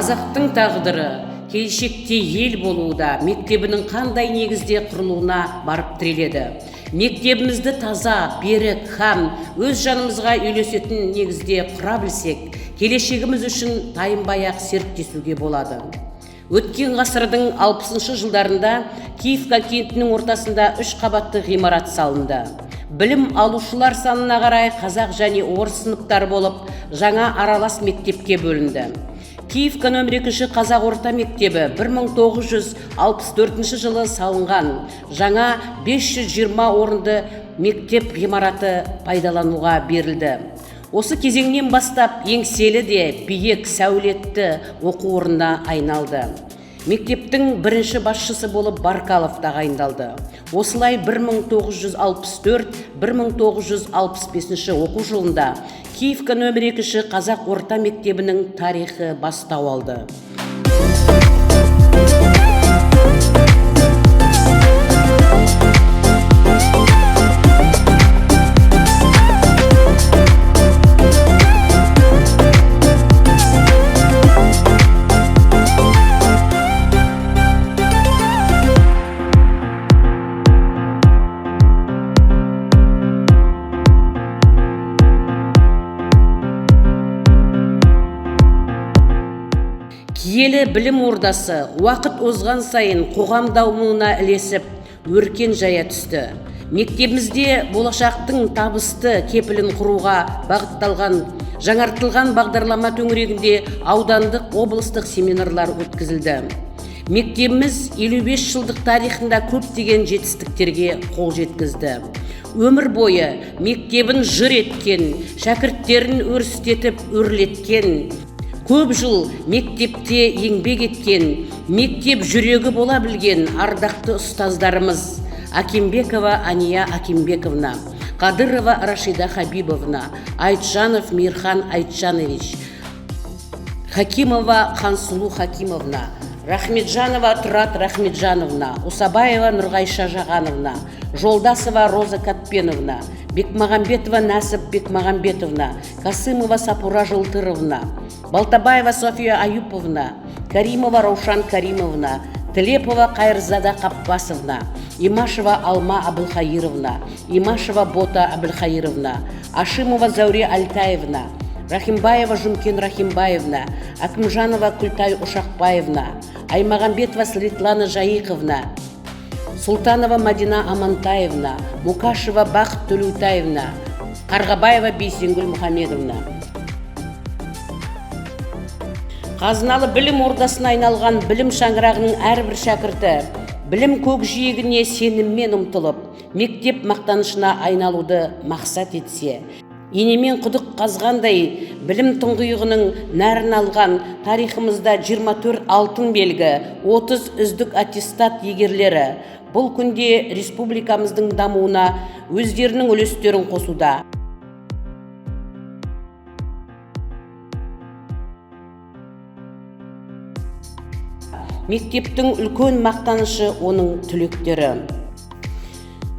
Қазақтың тағдыры келешекте ел болуында мектебінің қандай негізде құрылуына барып тіреледі. Мектебімізді таза, берік һәм өз жанымызға үйлесетін негізде құра білсек, келешегіміз үшін тайынбай-ақ серіктесуге болады. Өткен ғасырдың 60 жылдарында Киевка кентінің ортасында 3 қабатты ғимарат салынды. Білім алушылар санына қарай қазақ және орыс сыныптары болып, жаңа аралас мектепке бөлінді. Киевка нөмір 2 қазақ орта мектебі 1964 жылы салынған. Жаңа 520 орынды мектеп ғимараты пайдалануға берілді. Осы кезеңнен бастап еңселі де биік сәулетті оқу орнына айналды. Мектептің бірінші басшысы болып Баркалов тағайындалды. Осылай 1964-1965 оқу жылында Киевка нөмір 2 қазақ орта мектебінің тарихы бастау алды. Киелі білім ордасы уақыт озған сайын қоғам дамуына ілесіп, өркен жая түсті. Мектебімізде болашақтың табысты кепілін құруға бағытталған жаңартылған бағдарлама төңірегінде аудандық облыстық семинарлар өткізілді. Мектебіміз 55 жылдық тарихында көптеген жетістіктерге қол жеткізді. Өмір бойы мектебін жыр еткен, шәкірттерін өрістетіп өрлеткен, көп жыл мектепте еңбек еткен, мектеп жүрегі бола білген ардақты ұстаздарымыз Акимбекова Ания Акимбековна, Қадырова Рашида Хабибовна, Айтжанов Мирхан Айтжанович, Хакимова Хансулу Хакимовна, Рахметжанова Тұрат Рахметжановна, Усабаева Нұрғайша Жағановна, Жолдасова Роза Катпеновна, Бекмағамбетова Нәсіп Бекмағамбетовна, Касымова Сапура Жылтыровна, Балтабаева София Аюповна, Каримова Раушан Каримовна, Тілепова Қайырзада Қаппасовна, Имашева Алма Абылхаировна, Имашева Бота Абылхаировна, Ашимова Зауре Альтаевна, Рахимбаева Жумкен Рахимбаевна, Акимжанова Культай Ушақбаевна, Аймағамбетова Светлана Жаиқовна, Султанова Мадина Амантаевна, Мукашева Бақыт Төлеутаевна, Қарғабаева Бейсенгүл Мұхамедовна. Қазыналы білім ордасына айналған білім шаңырағының әрбір шәкірті білім көкжиегіне сеніммен ұмтылып, мектеп мақтанышына айналуды мақсат етсе, енемен құдық қазғандай білім тұңғиығының нәрін алған тарихымызда 24 алтын белгі, 30 үздік аттестат егерлері бұл күнде республикамыздың дамуына өздерінің үлестерін қосуда. Мектептің үлкен мақтанышы оның түлектері.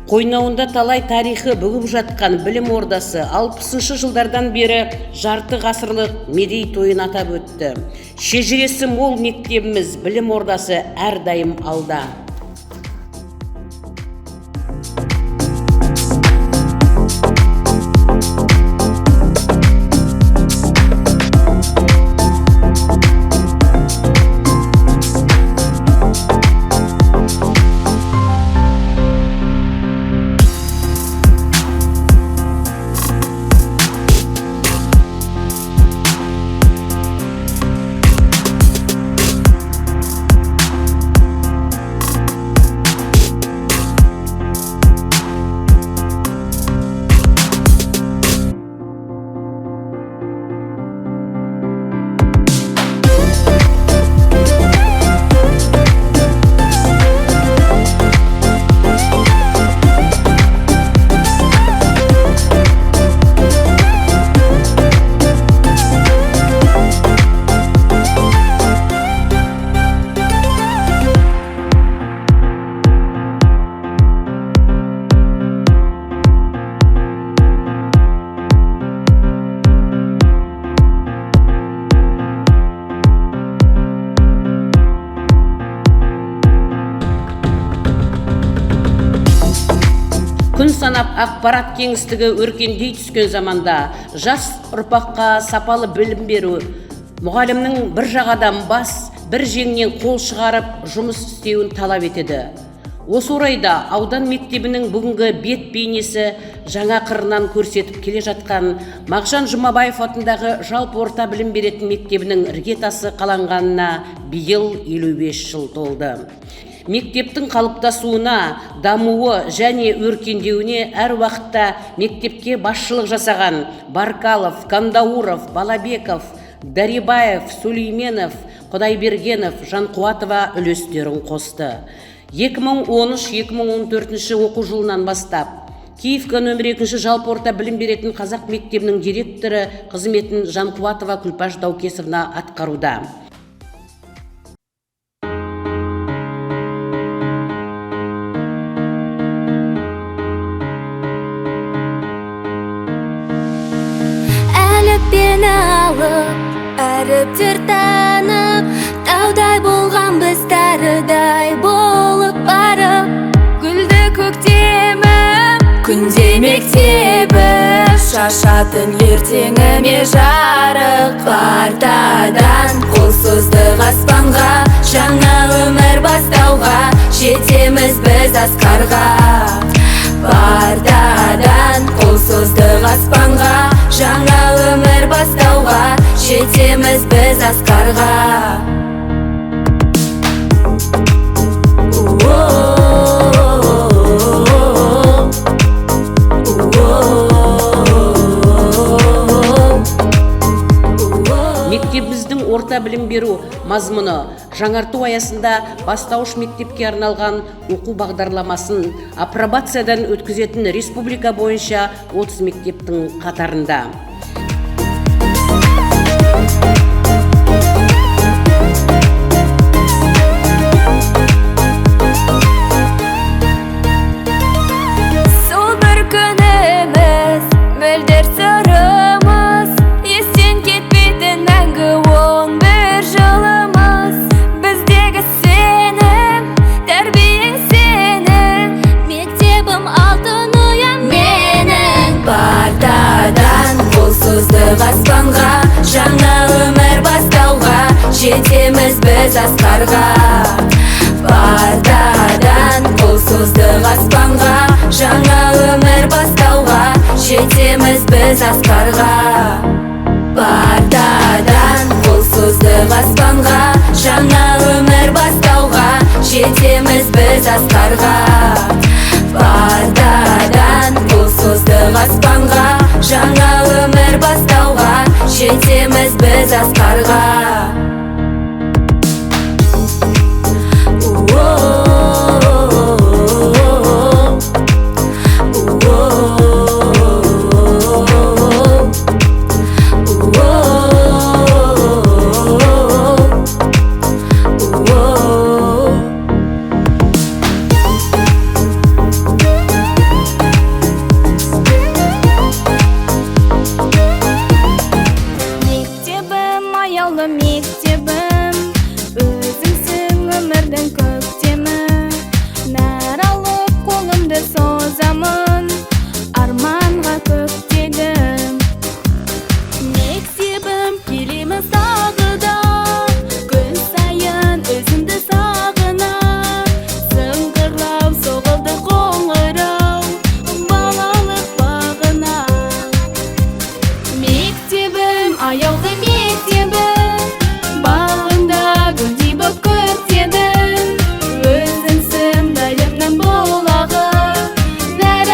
Қойнауында талай тарихы бүгіп жатқан білім ордасы 60 жылдардан бері жарты ғасырлық мерейтойын атап өтті. Шежіресі мол мектебіміз білім ордасы әрдайым алда. Күн санап ақпарат кеңістігі өркендей түскен заманда жас ұрпаққа сапалы білім беру мұғалімнің бір жағадан бас, бір жеңнен қол шығарып жұмыс істеуін талап етеді. Осы орайда аудан мектебінің бүгінгі бет бейнесі жаңа қырынан көрсетіп келе жатқан Мағжан Жұмабаев атындағы жалпы орта білім беретін мектебінің іргетасы қаланғанына биыл 55 жыл толды. Мектептің қалыптасуына, дамуы және өркендеуіне әр уақытта мектепке басшылық жасаған Баркалов, Кандауров, Балабеков, Дарибаев, Сулейменов, Құдайбергенов, Жанқуатова үлестерін қосты. 2013-2014 оқу жылынан бастап Киевка нөмір 2 жалпы орта білім беретін қазақ мектебінің директоры қызметін Жанқуатова Күлпаш Даукесовна атқаруда. Әліппені алып, әріптер танып, таудай болған біз тарыдай болып барып, гүлді көктемім, күнде мектебі, шашатын ертеңіме жарық партадан, қолсыздық аспанға, жаңа өмір бастауға, жетеміз біз асқарға. Партадан, қолсыздық аспанға, жаңа өмір бастауға, жетеміз біз асқарға. Мектебіміздің орта білім беру мазмұны жаңарту аясында бастауыш мектепке арналған оқу бағдарламасын апробациядан өткізетін республика бойынша 30 мектептің қатарында. Сол бір күніміз, мөлдір сырымыз, естен кетпейтін мәңгі 11 жылымыз. Біздегі сенім, тәрбие сенің, мектебім алтын ұям менің. Партадан, қолсыздық аспанға, жаңа өмір бастауға, жетеміз біз асқарға. Партадан, қолсыздық аспанға, жаңа өмір бастауға, жетеміз біз асқарға. Партадан, қолсыздық аспанға, жаңа өмір бастауға, жетеміз біз асқарға. Партадан, қолсыздық аспанға, жаңа өмір бастауға, жетеміз біз асқарға. Мектебім, аяулы мектебім, өзіңсің өмірдің көктемі. Нәр алып қолымды созамын, арманға көктедім. Мектебім, келеміз тағы да, күн сайын өзіңді сағынам. Сыңғырлау соғылды қоңырау, балалық бағына. Мектебім, аяулы мектебім, бағында гүлдей боп көктедім. Өзіңсің білімнің бұлағы, нәр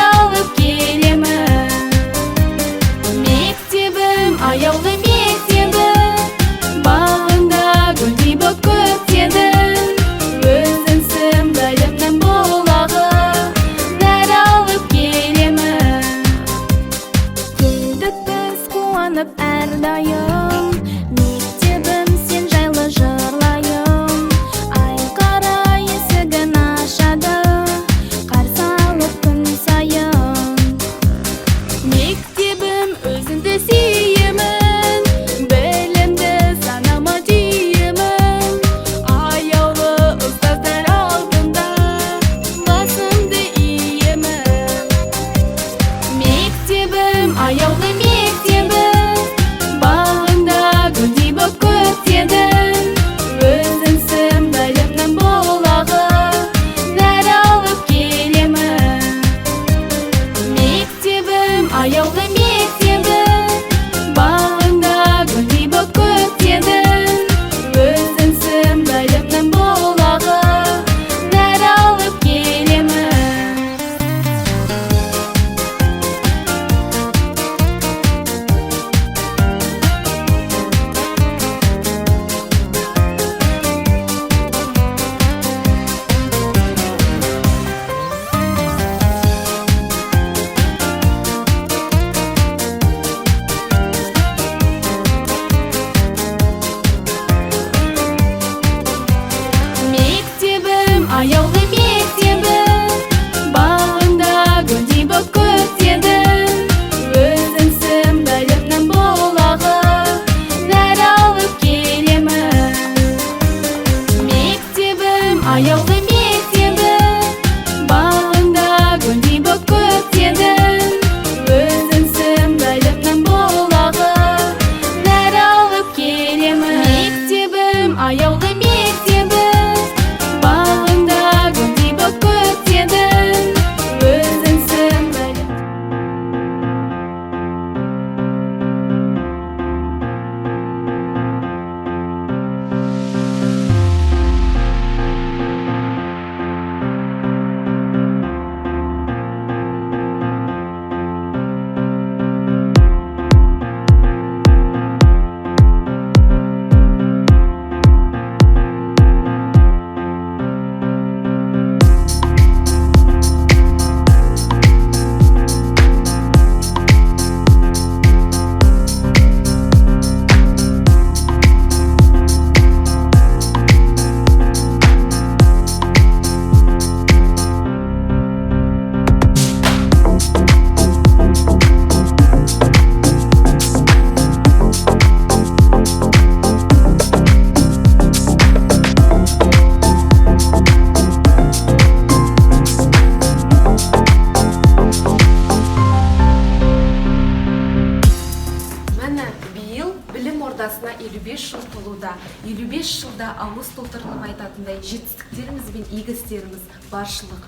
болууда. 55 жылда ауыз толтырылып айтатындай жетістіктеріміз бен игі істеріміз баршылық.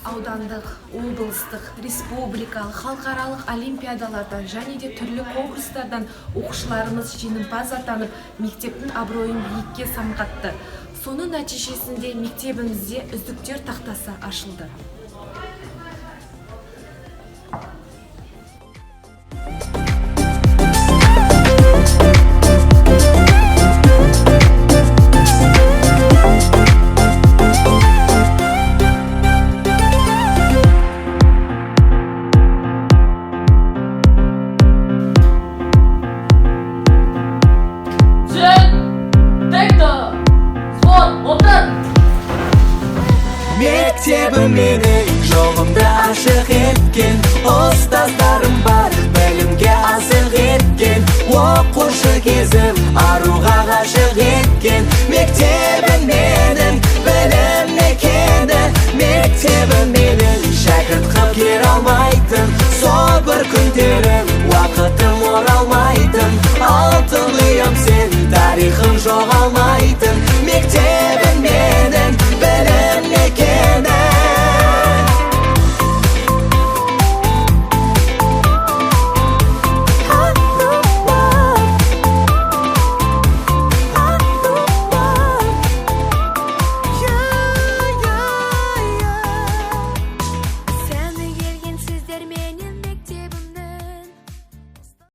Аудандық, облыстық, республикалық, халықаралық олимпиадалардан және де түрлі конкурстардан оқушыларымыз жеңімпаз атанып, мектептің абыройын биікке самғатты. Соның нәтижесінде мектебімізде үздіктер тақтасы ашылды. Мектебім мені жолымды ашық еткен, ұстаздарым бар білімге асық еткен, оқушы кезім аруға ғашық еткен. Мектебім менің білім мекені, мектебім менің шәкірт қып кер алмайтын, сол бір күндерім уақытым оралмайтын, алтын ұям сен тарихым жоғалмайтын. Мектеп